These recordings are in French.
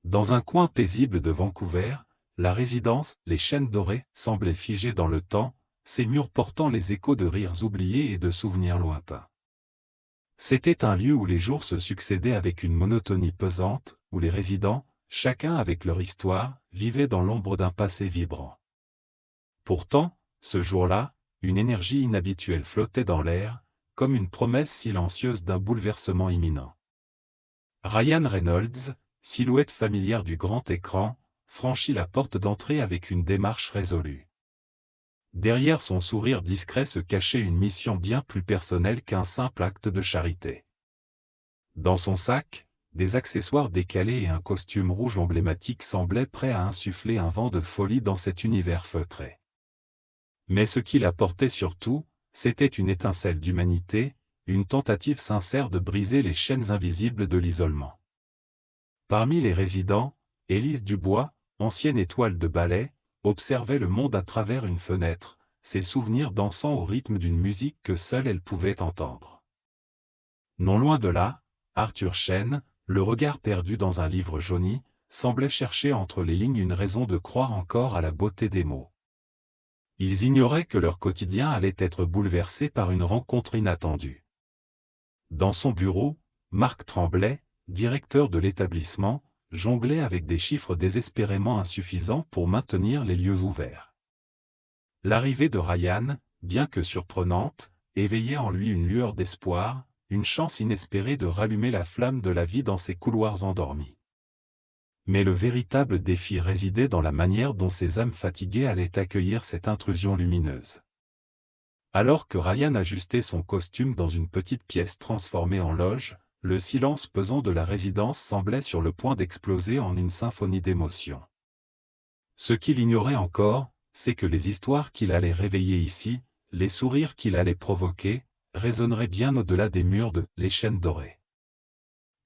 Dans un coin paisible de Vancouver, la résidence, les Chênes Dorés, semblait figée dans le temps, ses murs portant les échos de rires oubliés et de souvenirs lointains. C'était un lieu où les jours se succédaient avec une monotonie pesante, où les résidents, chacun avec leur histoire, vivaient dans l'ombre d'un passé vibrant. Pourtant, ce jour-là, une énergie inhabituelle flottait dans l'air, comme une promesse silencieuse d'un bouleversement imminent. Ryan Reynolds, silhouette familière du grand écran, franchit la porte d'entrée avec une démarche résolue. Derrière son sourire discret se cachait une mission bien plus personnelle qu'un simple acte de charité. Dans son sac, des accessoires décalés et un costume rouge emblématique semblaient prêts à insuffler un vent de folie dans cet univers feutré. Mais ce qu'il apportait surtout, c'était une étincelle d'humanité, une tentative sincère de briser les chaînes invisibles de l'isolement. Parmi les résidents, Élise Dubois, ancienne étoile de ballet, observait le monde à travers une fenêtre, ses souvenirs dansant au rythme d'une musique que seule elle pouvait entendre. Non loin de là, Arthur Chêne, le regard perdu dans un livre jauni, semblait chercher entre les lignes une raison de croire encore à la beauté des mots. Ils ignoraient que leur quotidien allait être bouleversé par une rencontre inattendue. Dans son bureau, Marc Tremblay, directeur de l'établissement, jonglait avec des chiffres désespérément insuffisants pour maintenir les lieux ouverts. L'arrivée de Ryan, bien que surprenante, éveillait en lui une lueur d'espoir, une chance inespérée de rallumer la flamme de la vie dans ces couloirs endormis. Mais le véritable défi résidait dans la manière dont ces âmes fatiguées allaient accueillir cette intrusion lumineuse. Alors que Ryan ajustait son costume dans une petite pièce transformée en loge, le silence pesant de la résidence semblait sur le point d'exploser en une symphonie d'émotions. Ce qu'il ignorait encore, c'est que les histoires qu'il allait réveiller ici, les sourires qu'il allait provoquer, résonneraient bien au-delà des murs de « Les Chênes Dorés ».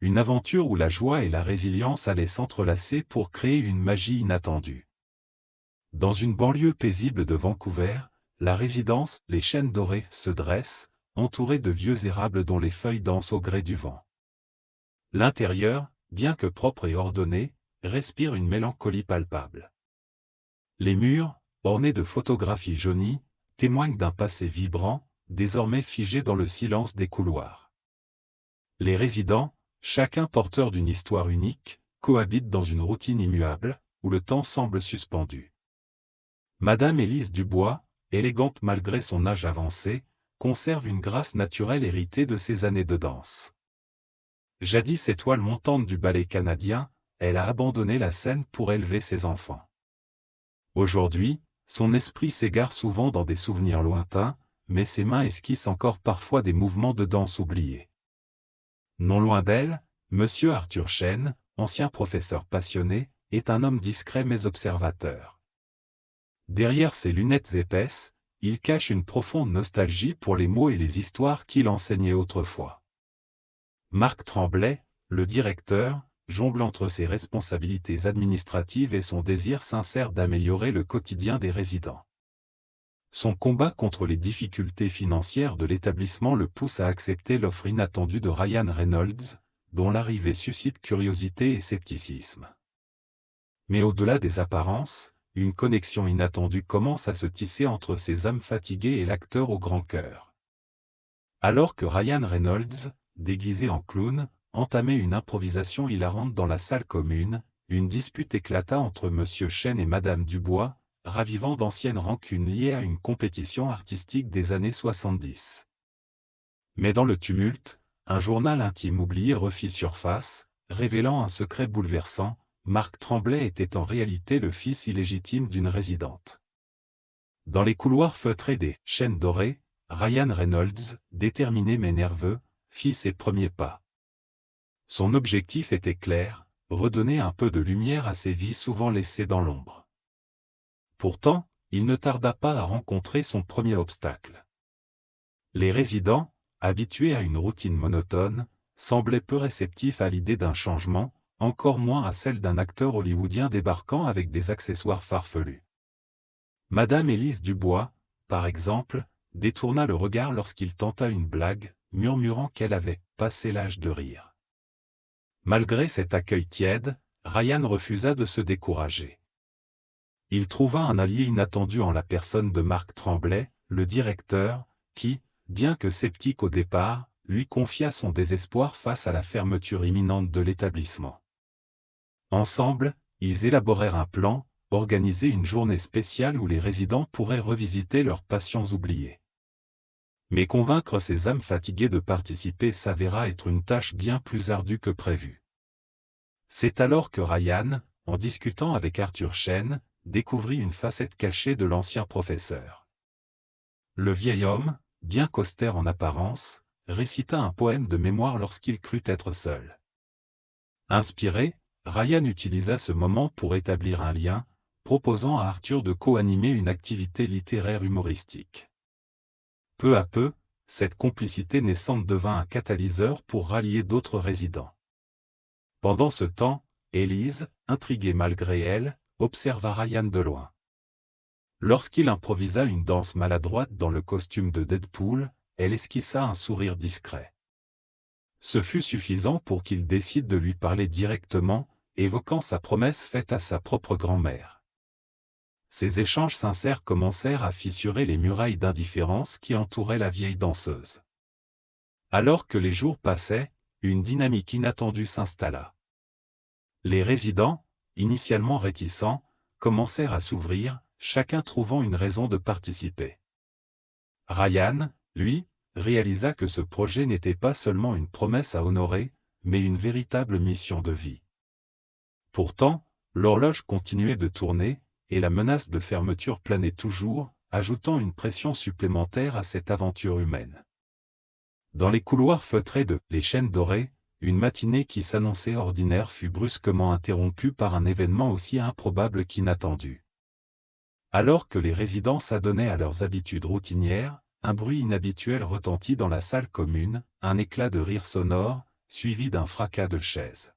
Une aventure où la joie et la résilience allaient s'entrelacer pour créer une magie inattendue. Dans une banlieue paisible de Vancouver, la résidence, les Chênes Dorés, se dresse, entourée de vieux érables dont les feuilles dansent au gré du vent. L'intérieur, bien que propre et ordonné, respire une mélancolie palpable. Les murs, ornés de photographies jaunies, témoignent d'un passé vibrant, désormais figé dans le silence des couloirs. Les résidents, chacun porteur d'une histoire unique, cohabitent dans une routine immuable, où le temps semble suspendu. Madame Élise Dubois, élégante malgré son âge avancé, conserve une grâce naturelle héritée de ses années de danse. Jadis étoile montante du ballet canadien, elle a abandonné la scène pour élever ses enfants. Aujourd'hui, son esprit s'égare souvent dans des souvenirs lointains, mais ses mains esquissent encore parfois des mouvements de danse oubliés. Non loin d'elle, Monsieur Arthur Chêne, ancien professeur passionné, est un homme discret mais observateur. Derrière ses lunettes épaisses, il cache une profonde nostalgie pour les mots et les histoires qu'il enseignait autrefois. Marc Tremblay, le directeur, jongle entre ses responsabilités administratives et son désir sincère d'améliorer le quotidien des résidents. Son combat contre les difficultés financières de l'établissement le pousse à accepter l'offre inattendue de Ryan Reynolds, dont l'arrivée suscite curiosité et scepticisme. Mais au-delà des apparences, une connexion inattendue commence à se tisser entre ces âmes fatiguées et l'acteur au grand cœur. Alors que Ryan Reynolds, déguisé en clown, entamait une improvisation hilarante dans la salle commune, une dispute éclata entre Monsieur Chêne et Madame Dubois, ravivant d'anciennes rancunes liées à une compétition artistique des années 70. Mais dans le tumulte, un journal intime oublié refit surface, révélant un secret bouleversant: Marc Tremblay était en réalité le fils illégitime d'une résidente. Dans les couloirs feutrés des Chênes Dorés, Ryan Reynolds, déterminé mais nerveux, fit ses premiers pas. Son objectif était clair: redonner un peu de lumière à ces vies souvent laissées dans l'ombre. Pourtant, il ne tarda pas à rencontrer son premier obstacle. Les résidents, habitués à une routine monotone, semblaient peu réceptifs à l'idée d'un changement, encore moins à celle d'un acteur hollywoodien débarquant avec des accessoires farfelus. Madame Élise Dubois, par exemple, détourna le regard lorsqu'il tenta une blague, murmurant qu'elle avait « passé l'âge de rire ». Malgré cet accueil tiède, Ryan refusa de se décourager. Il trouva un allié inattendu en la personne de Marc Tremblay, le directeur, qui, bien que sceptique au départ, lui confia son désespoir face à la fermeture imminente de l'établissement. Ensemble, ils élaborèrent un plan, organiser une journée spéciale où les résidents pourraient revisiter leurs passions oubliées. Mais convaincre ces âmes fatiguées de participer s'avéra être une tâche bien plus ardue que prévu. C'est alors que Ryan, en discutant avec Arthur Chen, découvrit une facette cachée de l'ancien professeur. Le vieil homme, bien qu'austère en apparence, récita un poème de mémoire lorsqu'il crut être seul. Inspiré, Ryan utilisa ce moment pour établir un lien, proposant à Arthur de co-animer une activité littéraire humoristique. Peu à peu, cette complicité naissante devint un catalyseur pour rallier d'autres résidents. Pendant ce temps, Élise, intriguée malgré elle, observa Ryan de loin. Lorsqu'il improvisa une danse maladroite dans le costume de Deadpool, elle esquissa un sourire discret. Ce fut suffisant pour qu'il décide de lui parler directement, évoquant sa promesse faite à sa propre grand-mère. Ces échanges sincères commencèrent à fissurer les murailles d'indifférence qui entouraient la vieille danseuse. Alors que les jours passaient, une dynamique inattendue s'installa. Les résidents, initialement réticents, commencèrent à s'ouvrir, chacun trouvant une raison de participer. Ryan, lui, réalisa que ce projet n'était pas seulement une promesse à honorer, mais une véritable mission de vie. Pourtant, l'horloge continuait de tourner, et la menace de fermeture planait toujours, ajoutant une pression supplémentaire à cette aventure humaine. Dans les couloirs feutrés de « Les Chênes Dorés », une matinée qui s'annonçait ordinaire fut brusquement interrompue par un événement aussi improbable qu'inattendu. Alors que les résidents s'adonnaient à leurs habitudes routinières, un bruit inhabituel retentit dans la salle commune, un éclat de rire sonore, suivi d'un fracas de chaises.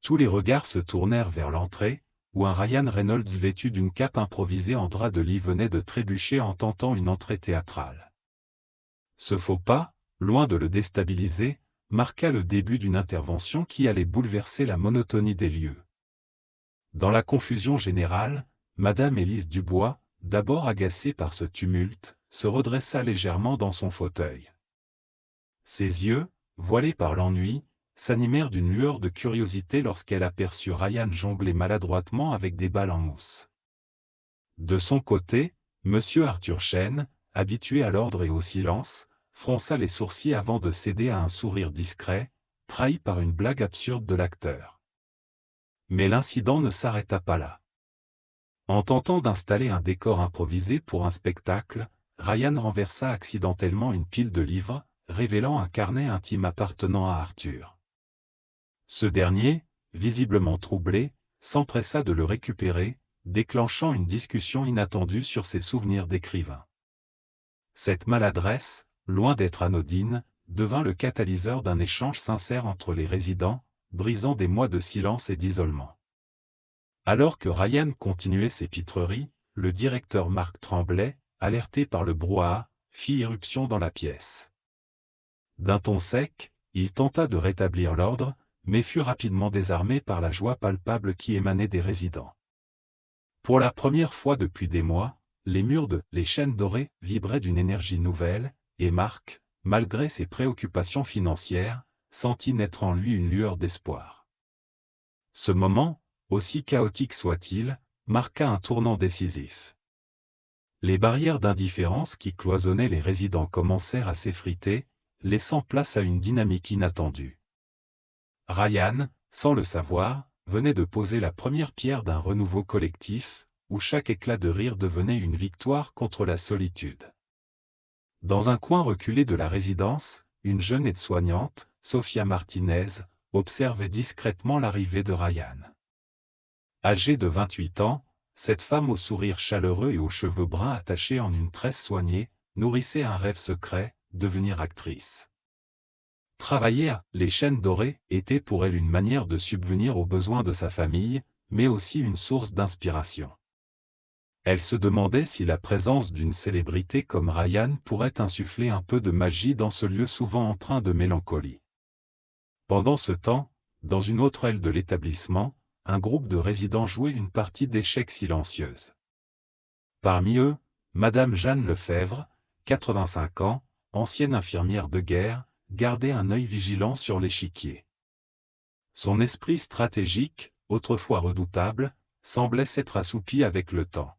Tous les regards se tournèrent vers l'entrée, où un Ryan Reynolds vêtu d'une cape improvisée en drap de lit venait de trébucher en tentant une entrée théâtrale. Ce faux pas, loin de le déstabiliser, marqua le début d'une intervention qui allait bouleverser la monotonie des lieux. Dans la confusion générale, Madame Élise Dubois, d'abord agacée par ce tumulte, se redressa légèrement dans son fauteuil. Ses yeux, voilés par l'ennui, s'animèrent d'une lueur de curiosité lorsqu'elle aperçut Ryan jongler maladroitement avec des balles en mousse. De son côté, Monsieur Arthur Chen, habitué à l'ordre et au silence, fronça les sourcils avant de céder à un sourire discret, trahi par une blague absurde de l'acteur. Mais l'incident ne s'arrêta pas là. En tentant d'installer un décor improvisé pour un spectacle, Ryan renversa accidentellement une pile de livres, révélant un carnet intime appartenant à Arthur. Ce dernier, visiblement troublé, s'empressa de le récupérer, déclenchant une discussion inattendue sur ses souvenirs d'écrivain. Cette maladresse, loin d'être anodine, devint le catalyseur d'un échange sincère entre les résidents, brisant des mois de silence et d'isolement. Alors que Ryan continuait ses pitreries, le directeur Marc Tremblay, alerté par le brouhaha, fit irruption dans la pièce. D'un ton sec, il tenta de rétablir l'ordre, mais fut rapidement désarmé par la joie palpable qui émanait des résidents. Pour la première fois depuis des mois, les murs de « Les Chênes Dorés » vibraient d'une énergie nouvelle, et Marc, malgré ses préoccupations financières, sentit naître en lui une lueur d'espoir. Ce moment, aussi chaotique soit-il, marqua un tournant décisif. Les barrières d'indifférence qui cloisonnaient les résidents commencèrent à s'effriter, laissant place à une dynamique inattendue. Ryan, sans le savoir, venait de poser la première pierre d'un renouveau collectif, où chaque éclat de rire devenait une victoire contre la solitude. Dans un coin reculé de la résidence, une jeune aide-soignante, Sophia Martinez, observait discrètement l'arrivée de Ryan. Âgée de 28 ans, cette femme au sourire chaleureux et aux cheveux bruns attachés en une tresse soignée, nourrissait un rêve secret, devenir actrice. Travailler à « Les Chênes Dorés » était pour elle une manière de subvenir aux besoins de sa famille, mais aussi une source d'inspiration. Elle se demandait si la présence d'une célébrité comme Ryan pourrait insuffler un peu de magie dans ce lieu souvent empreint de mélancolie. Pendant ce temps, dans une autre aile de l'établissement, un groupe de résidents jouait une partie d'échecs silencieuse. Parmi eux, Madame Jeanne Lefebvre, 85 ans, ancienne infirmière de guerre, gardait un œil vigilant sur l'échiquier. Son esprit stratégique, autrefois redoutable, semblait s'être assoupi avec le temps.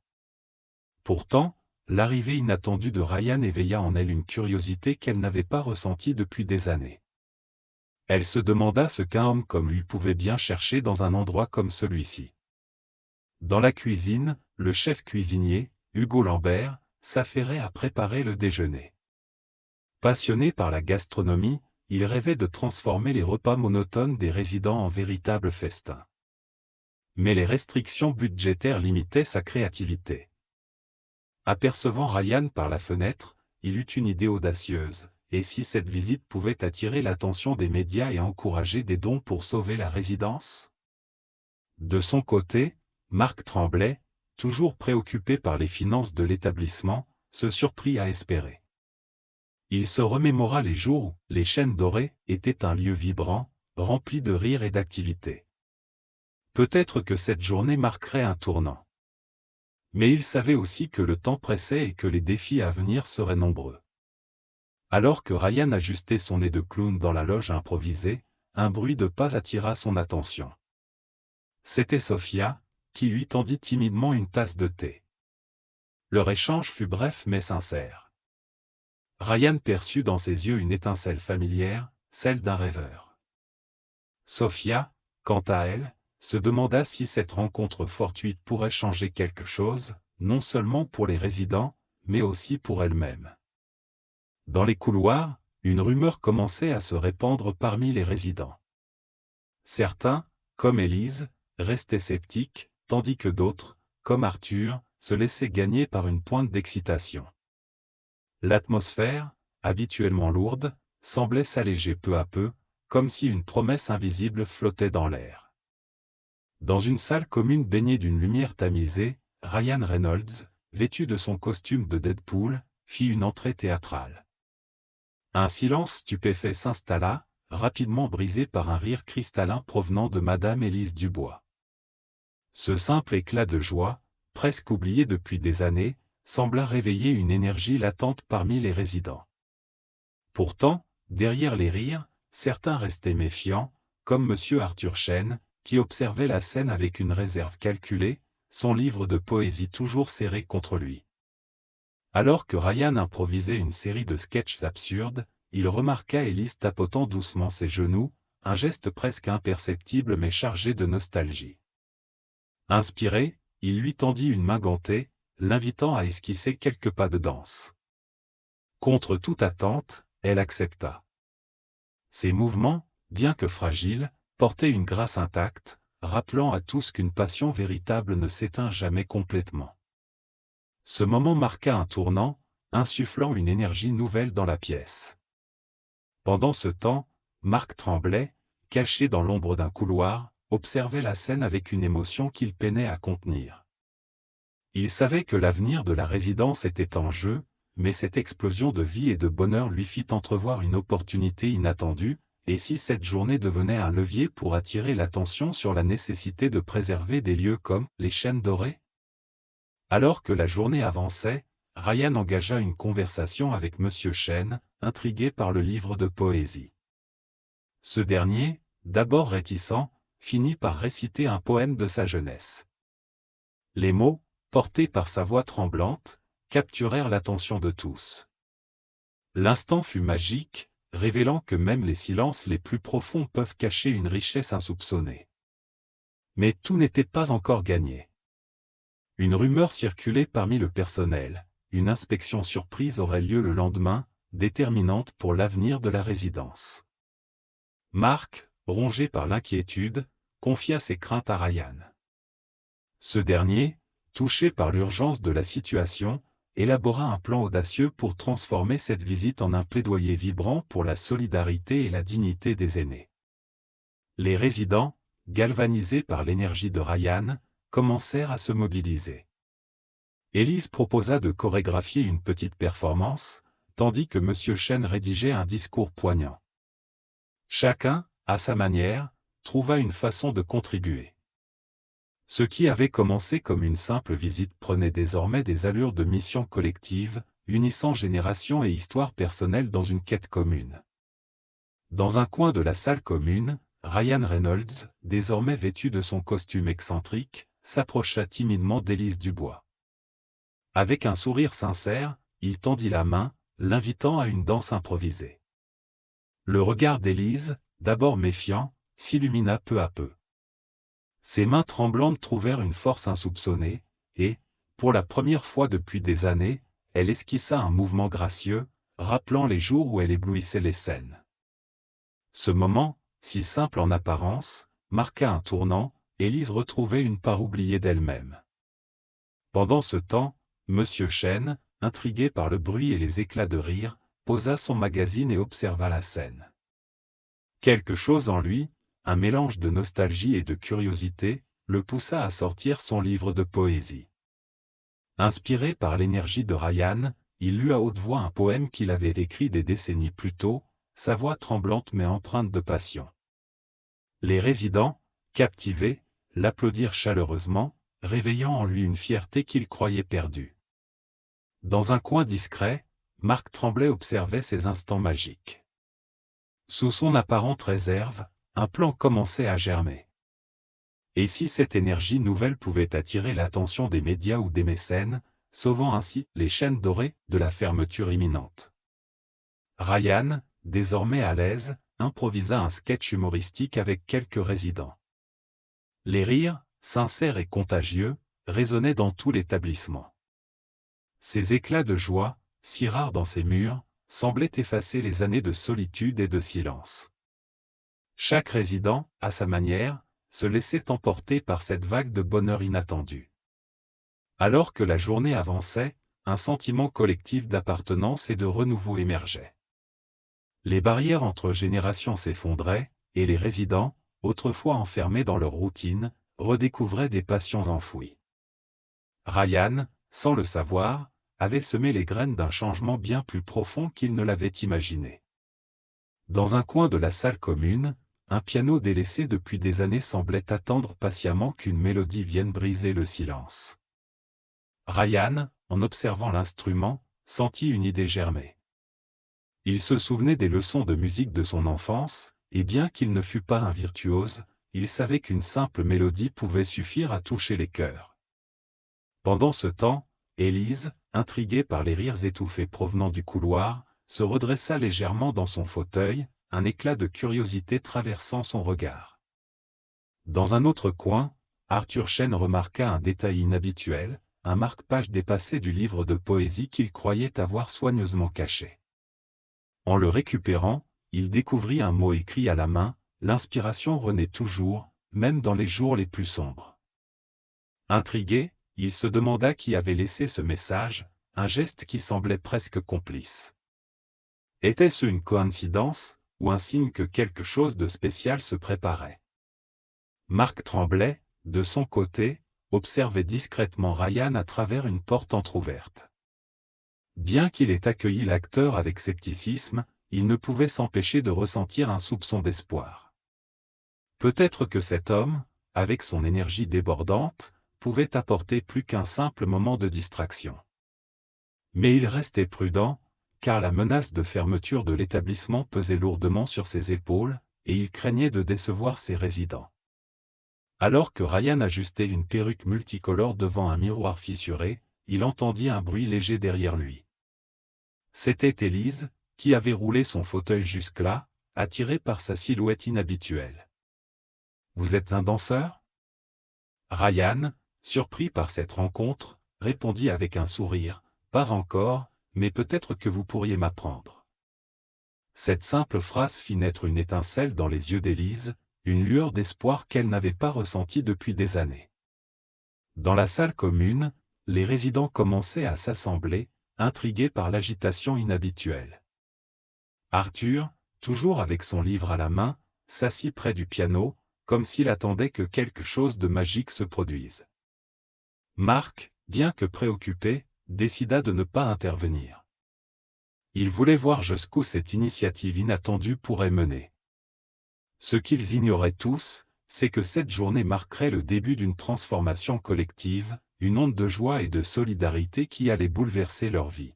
Pourtant, l'arrivée inattendue de Ryan éveilla en elle une curiosité qu'elle n'avait pas ressentie depuis des années. Elle se demanda ce qu'un homme comme lui pouvait bien chercher dans un endroit comme celui-ci. Dans la cuisine, le chef cuisinier, Hugo Lambert, s'affairait à préparer le déjeuner. Passionné par la gastronomie, il rêvait de transformer les repas monotones des résidents en véritables festins. Mais les restrictions budgétaires limitaient sa créativité. Apercevant Ryan par la fenêtre, il eut une idée audacieuse. Et si cette visite pouvait attirer l'attention des médias et encourager des dons pour sauver la résidence? De son côté, Marc Tremblay, toujours préoccupé par les finances de l'établissement, se surprit à espérer. Il se remémora les jours où les Chênes Dorés étaient un lieu vibrant, rempli de rire et d'activité. Peut-être que cette journée marquerait un tournant. Mais il savait aussi que le temps pressait et que les défis à venir seraient nombreux. Alors que Ryan ajustait son nez de clown dans la loge improvisée, un bruit de pas attira son attention. C'était Sophia, qui lui tendit timidement une tasse de thé. Leur échange fut bref mais sincère. Ryan perçut dans ses yeux une étincelle familière, celle d'un rêveur. Sophia, quant à elle, se demanda si cette rencontre fortuite pourrait changer quelque chose, non seulement pour les résidents, mais aussi pour elle-même. Dans les couloirs, une rumeur commençait à se répandre parmi les résidents. Certains, comme Élise, restaient sceptiques, tandis que d'autres, comme Arthur, se laissaient gagner par une pointe d'excitation. L'atmosphère, habituellement lourde, semblait s'alléger peu à peu, comme si une promesse invisible flottait dans l'air. Dans une salle commune baignée d'une lumière tamisée, Ryan Reynolds, vêtu de son costume de Deadpool, fit une entrée théâtrale. Un silence stupéfait s'installa, rapidement brisé par un rire cristallin provenant de Madame Élise Dubois. Ce simple éclat de joie, presque oublié depuis des années, sembla réveiller une énergie latente parmi les résidents. Pourtant, derrière les rires, certains restaient méfiants, comme M. Arthur Chêne, qui observait la scène avec une réserve calculée, son livre de poésie toujours serré contre lui. Alors que Ryan improvisait une série de sketchs absurdes, il remarqua Élise tapotant doucement ses genoux, un geste presque imperceptible mais chargé de nostalgie. Inspiré, il lui tendit une main gantée, l'invitant à esquisser quelques pas de danse. Contre toute attente, elle accepta. Ses mouvements, bien que fragiles, portaient une grâce intacte, rappelant à tous qu'une passion véritable ne s'éteint jamais complètement. Ce moment marqua un tournant, insufflant une énergie nouvelle dans la pièce. Pendant ce temps, Marc Tremblay, caché dans l'ombre d'un couloir, observait la scène avec une émotion qu'il peinait à contenir. Il savait que l'avenir de la résidence était en jeu, mais cette explosion de vie et de bonheur lui fit entrevoir une opportunité inattendue, et si cette journée devenait un levier pour attirer l'attention sur la nécessité de préserver des lieux comme les Chênes Dorés? Alors que la journée avançait, Ryan engagea une conversation avec M. Chêne, intrigué par le livre de poésie. Ce dernier, d'abord réticent, finit par réciter un poème de sa jeunesse. Les mots, portés par sa voix tremblante, capturèrent l'attention de tous. L'instant fut magique, révélant que même les silences les plus profonds peuvent cacher une richesse insoupçonnée. Mais tout n'était pas encore gagné. Une rumeur circulait parmi le personnel, une inspection surprise aurait lieu le lendemain, déterminante pour l'avenir de la résidence. Marc, rongé par l'inquiétude, confia ses craintes à Ryan. Ce dernier, touché par l'urgence de la situation, élabora un plan audacieux pour transformer cette visite en un plaidoyer vibrant pour la solidarité et la dignité des aînés. Les résidents, galvanisés par l'énergie de Ryan, commencèrent à se mobiliser. Élise proposa de chorégraphier une petite performance, tandis que M. Chêne rédigeait un discours poignant. Chacun, à sa manière, trouva une façon de contribuer. Ce qui avait commencé comme une simple visite prenait désormais des allures de mission collective, unissant générations et histoires personnelles dans une quête commune. Dans un coin de la salle commune, Ryan Reynolds, désormais vêtu de son costume excentrique, s'approcha timidement d'Élise Dubois. Avec un sourire sincère, il tendit la main, l'invitant à une danse improvisée. Le regard d'Élise, d'abord méfiant, s'illumina peu à peu. Ses mains tremblantes trouvèrent une force insoupçonnée, et, pour la première fois depuis des années, elle esquissa un mouvement gracieux, rappelant les jours où elle éblouissait les scènes. Ce moment, si simple en apparence, marqua un tournant, Élise retrouvait une part oubliée d'elle-même. Pendant ce temps, Monsieur Chen, intrigué par le bruit et les éclats de rire, posa son magazine et observa la scène. Quelque chose en lui, un mélange de nostalgie et de curiosité, le poussa à sortir son livre de poésie. Inspiré par l'énergie de Ryan, il lut à haute voix un poème qu'il avait écrit des décennies plus tôt, sa voix tremblante mais empreinte de passion. Les résidents, captivés, l'applaudirent chaleureusement, réveillant en lui une fierté qu'il croyait perdue. Dans un coin discret, Marc Tremblay observait ces instants magiques. Sous son apparente réserve, un plan commençait à germer. Et si cette énergie nouvelle pouvait attirer l'attention des médias ou des mécènes, sauvant ainsi les chaînes dorées de la fermeture imminente. Ryan, désormais à l'aise, improvisa un sketch humoristique avec quelques résidents. Les rires, sincères et contagieux, résonnaient dans tout l'établissement. Ces éclats de joie, si rares dans ces murs, semblaient effacer les années de solitude et de silence. Chaque résident, à sa manière, se laissait emporter par cette vague de bonheur inattendu. Alors que la journée avançait, un sentiment collectif d'appartenance et de renouveau émergeait. Les barrières entre générations s'effondraient, et les résidents, autrefois enfermés dans leur routine, redécouvraient des passions enfouies. Ryan, sans le savoir, avait semé les graines d'un changement bien plus profond qu'il ne l'avait imaginé. Dans un coin de la salle commune, un piano délaissé depuis des années semblait attendre patiemment qu'une mélodie vienne briser le silence. Ryan, en observant l'instrument, sentit une idée germer. Il se souvenait des leçons de musique de son enfance, et bien qu'il ne fût pas un virtuose, il savait qu'une simple mélodie pouvait suffire à toucher les cœurs. Pendant ce temps, Élise, intriguée par les rires étouffés provenant du couloir, se redressa légèrement dans son fauteuil, un éclat de curiosité traversant son regard. Dans un autre coin, Arthur Chen remarqua un détail inhabituel, un marque-page dépassé du livre de poésie qu'il croyait avoir soigneusement caché. En le récupérant, il découvrit un mot écrit à la main, l'inspiration renaît toujours, même dans les jours les plus sombres. Intrigué, il se demanda qui avait laissé ce message, un geste qui semblait presque complice. Était-ce une coïncidence, ou un signe que quelque chose de spécial se préparait? Marc Tremblay, de son côté, observait discrètement Ryan à travers une porte entr'ouverte. Bien qu'il ait accueilli l'acteur avec scepticisme, il ne pouvait s'empêcher de ressentir un soupçon d'espoir. Peut-être que cet homme, avec son énergie débordante, pouvait apporter plus qu'un simple moment de distraction. Mais il restait prudent, car la menace de fermeture de l'établissement pesait lourdement sur ses épaules, et il craignait de décevoir ses résidents. Alors que Ryan ajustait une perruque multicolore devant un miroir fissuré, il entendit un bruit léger derrière lui. C'était Élise, qui avait roulé son fauteuil jusque-là, attirée par sa silhouette inhabituelle. « Vous êtes un danseur ?» Ryan, surpris par cette rencontre, répondit avec un sourire, « Pas encore, mais peut-être que vous pourriez m'apprendre. » Cette simple phrase fit naître une étincelle dans les yeux d'Élise, une lueur d'espoir qu'elle n'avait pas ressentie depuis des années. Dans la salle commune, les résidents commençaient à s'assembler, intrigués par l'agitation inhabituelle. Arthur, toujours avec son livre à la main, s'assit près du piano, comme s'il attendait que quelque chose de magique se produise. Marc, bien que préoccupé, décida de ne pas intervenir. Il voulait voir jusqu'où cette initiative inattendue pourrait mener. Ce qu'ils ignoraient tous, c'est que cette journée marquerait le début d'une transformation collective, une onde de joie et de solidarité qui allait bouleverser leur vie.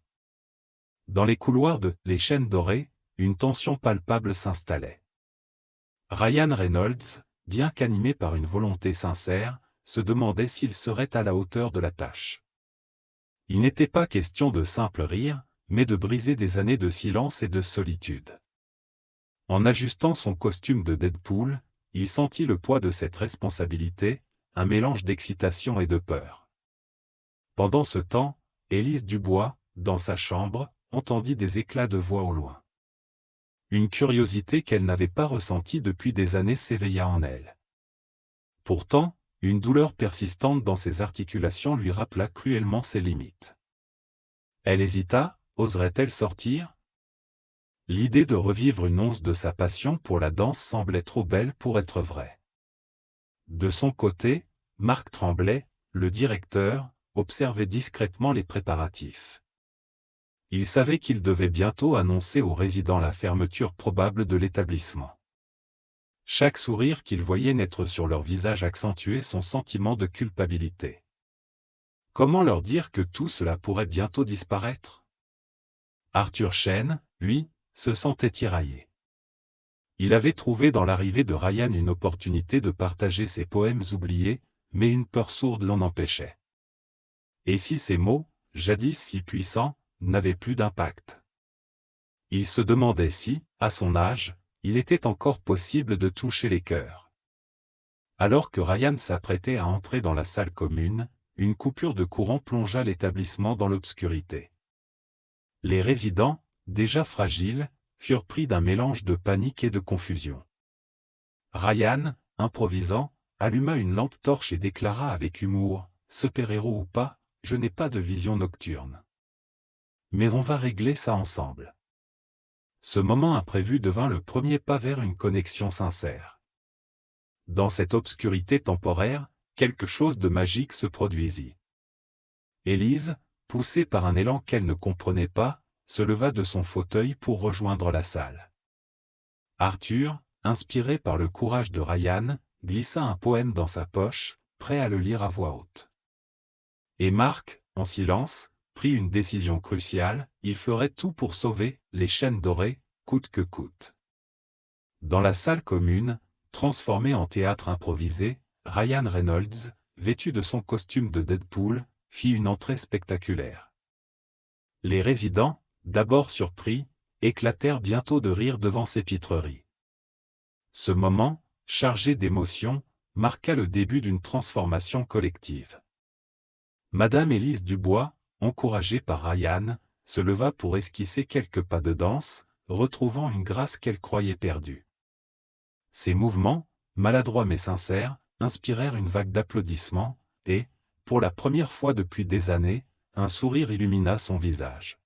Dans les couloirs de « Les Chênes Dorés », une tension palpable s'installait. Ryan Reynolds, bien qu'animé par une volonté sincère, se demandait s'il serait à la hauteur de la tâche. Il n'était pas question de simple rire, mais de briser des années de silence et de solitude. En ajustant son costume de Deadpool, il sentit le poids de cette responsabilité, un mélange d'excitation et de peur. Pendant ce temps, Élise Dubois, dans sa chambre, entendit des éclats de voix au loin. Une curiosité qu'elle n'avait pas ressentie depuis des années s'éveilla en elle. Pourtant, une douleur persistante dans ses articulations lui rappela cruellement ses limites. Elle hésita, oserait-elle sortir? L'idée de revivre une once de sa passion pour la danse semblait trop belle pour être vraie. De son côté, Marc Tremblay, le directeur, observait discrètement les préparatifs. Il savait qu'il devait bientôt annoncer aux résidents la fermeture probable de l'établissement. Chaque sourire qu'il voyait naître sur leur visage accentuait son sentiment de culpabilité. Comment leur dire que tout cela pourrait bientôt disparaître? Arthur Chêne, lui, se sentait tiraillé. Il avait trouvé dans l'arrivée de Ryan une opportunité de partager ses poèmes oubliés, mais une peur sourde l'en empêchait. Et si ces mots, jadis si puissants, n'avaient plus d'impact? Il se demandait si, à son âge, il était encore possible de toucher les cœurs. Alors que Ryan s'apprêtait à entrer dans la salle commune, une coupure de courant plongea l'établissement dans l'obscurité. Les résidents, déjà fragiles, furent pris d'un mélange de panique et de confusion. Ryan, improvisant, alluma une lampe torche et déclara avec humour, « Super-héros ou pas, je n'ai pas de vision nocturne. Mais on va régler ça ensemble. » Ce moment imprévu devint le premier pas vers une connexion sincère. Dans cette obscurité temporaire, quelque chose de magique se produisit. Élise, poussée par un élan qu'elle ne comprenait pas, se leva de son fauteuil pour rejoindre la salle. Arthur, inspiré par le courage de Ryan, glissa un poème dans sa poche, prêt à le lire à voix haute. Et Marc, en silence, prit une décision cruciale, il ferait tout pour sauver les Chênes Dorés, coûte que coûte. Dans la salle commune, transformée en théâtre improvisé, Ryan Reynolds, vêtu de son costume de Deadpool, fit une entrée spectaculaire. Les résidents, d'abord surpris, éclatèrent bientôt de rire devant ces pitreries. Ce moment, chargé d'émotion, marqua le début d'une transformation collective. Madame Élise Dubois, encouragée par Ryan, se leva pour esquisser quelques pas de danse, retrouvant une grâce qu'elle croyait perdue. Ses mouvements, maladroits mais sincères, inspirèrent une vague d'applaudissements, et, pour la première fois depuis des années, un sourire illumina son visage.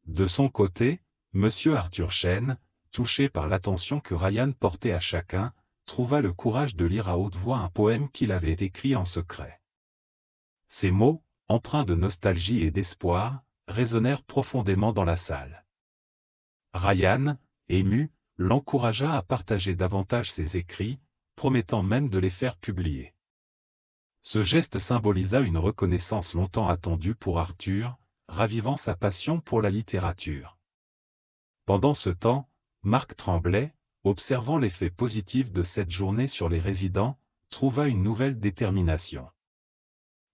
De son côté, Monsieur Arthur Chêne, touché par l'attention que Ryan portait à chacun, trouva le courage de lire à haute voix un poème qu'il avait écrit en secret. Ces mots, empreints de nostalgie et d'espoir, résonnèrent profondément dans la salle. Ryan, ému, l'encouragea à partager davantage ses écrits, promettant même de les faire publier. Ce geste symbolisa une reconnaissance longtemps attendue pour Arthur, ravivant sa passion pour la littérature. Pendant ce temps, Marc Tremblay, observant l'effet positif de cette journée sur les résidents, trouva une nouvelle détermination.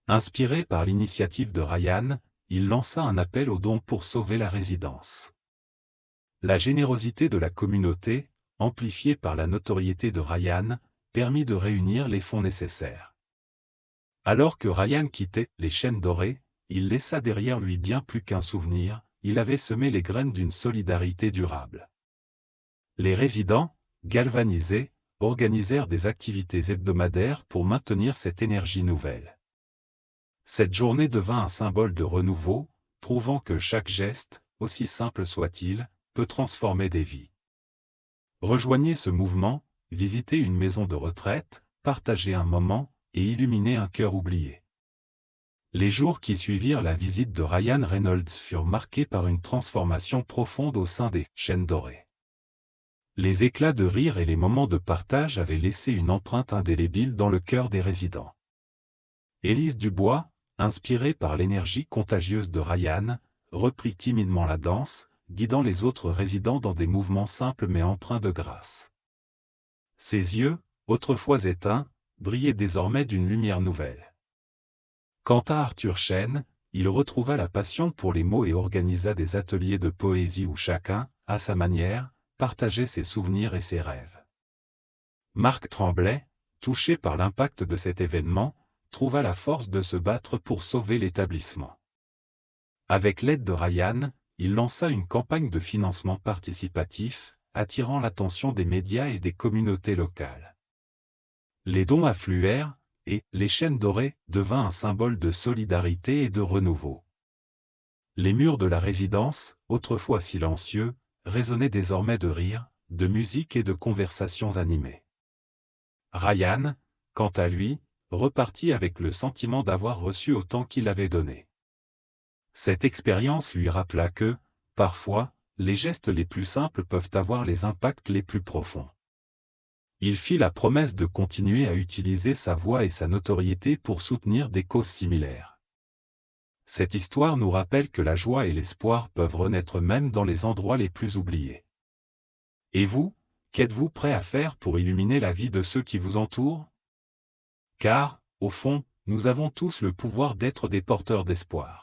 Inspiré par l'initiative de Ryan, il lança un appel aux dons pour sauver la résidence. La générosité de la communauté, amplifiée par la notoriété de Ryan, permit de réunir les fonds nécessaires. Alors que Ryan quittait les Chênes Dorés, il laissa derrière lui bien plus qu'un souvenir, il avait semé les graines d'une solidarité durable. Les résidents, galvanisés, organisèrent des activités hebdomadaires pour maintenir cette énergie nouvelle. Cette journée devint un symbole de renouveau, prouvant que chaque geste, aussi simple soit-il, peut transformer des vies. Rejoignez ce mouvement, visitez une maison de retraite, partagez un moment, et illuminez un cœur oublié. Les jours qui suivirent la visite de Ryan Reynolds furent marqués par une transformation profonde au sein des Chênes Dorés. Les éclats de rire et les moments de partage avaient laissé une empreinte indélébile dans le cœur des résidents. Élise Dubois, inspirée par l'énergie contagieuse de Ryan, reprit timidement la danse, guidant les autres résidents dans des mouvements simples mais empreints de grâce. Ses yeux, autrefois éteints, brillaient désormais d'une lumière nouvelle. Quant à Arthur Chêne, il retrouva la passion pour les mots et organisa des ateliers de poésie où chacun, à sa manière, partageait ses souvenirs et ses rêves. Marc Tremblay, touché par l'impact de cet événement, trouva la force de se battre pour sauver l'établissement. Avec l'aide de Ryan, il lança une campagne de financement participatif, attirant l'attention des médias et des communautés locales. Les dons affluèrent, et les Chênes Dorés devint un symbole de solidarité et de renouveau. Les murs de la résidence, autrefois silencieux, résonnaient désormais de rires, de musique et de conversations animées. Ryan, quant à lui, repartit avec le sentiment d'avoir reçu autant qu'il avait donné. Cette expérience lui rappela que, parfois, les gestes les plus simples peuvent avoir les impacts les plus profonds. Il fit la promesse de continuer à utiliser sa voix et sa notoriété pour soutenir des causes similaires. Cette histoire nous rappelle que la joie et l'espoir peuvent renaître même dans les endroits les plus oubliés. Et vous, qu'êtes-vous prêt à faire pour illuminer la vie de ceux qui vous entourent? Car, au fond, nous avons tous le pouvoir d'être des porteurs d'espoir.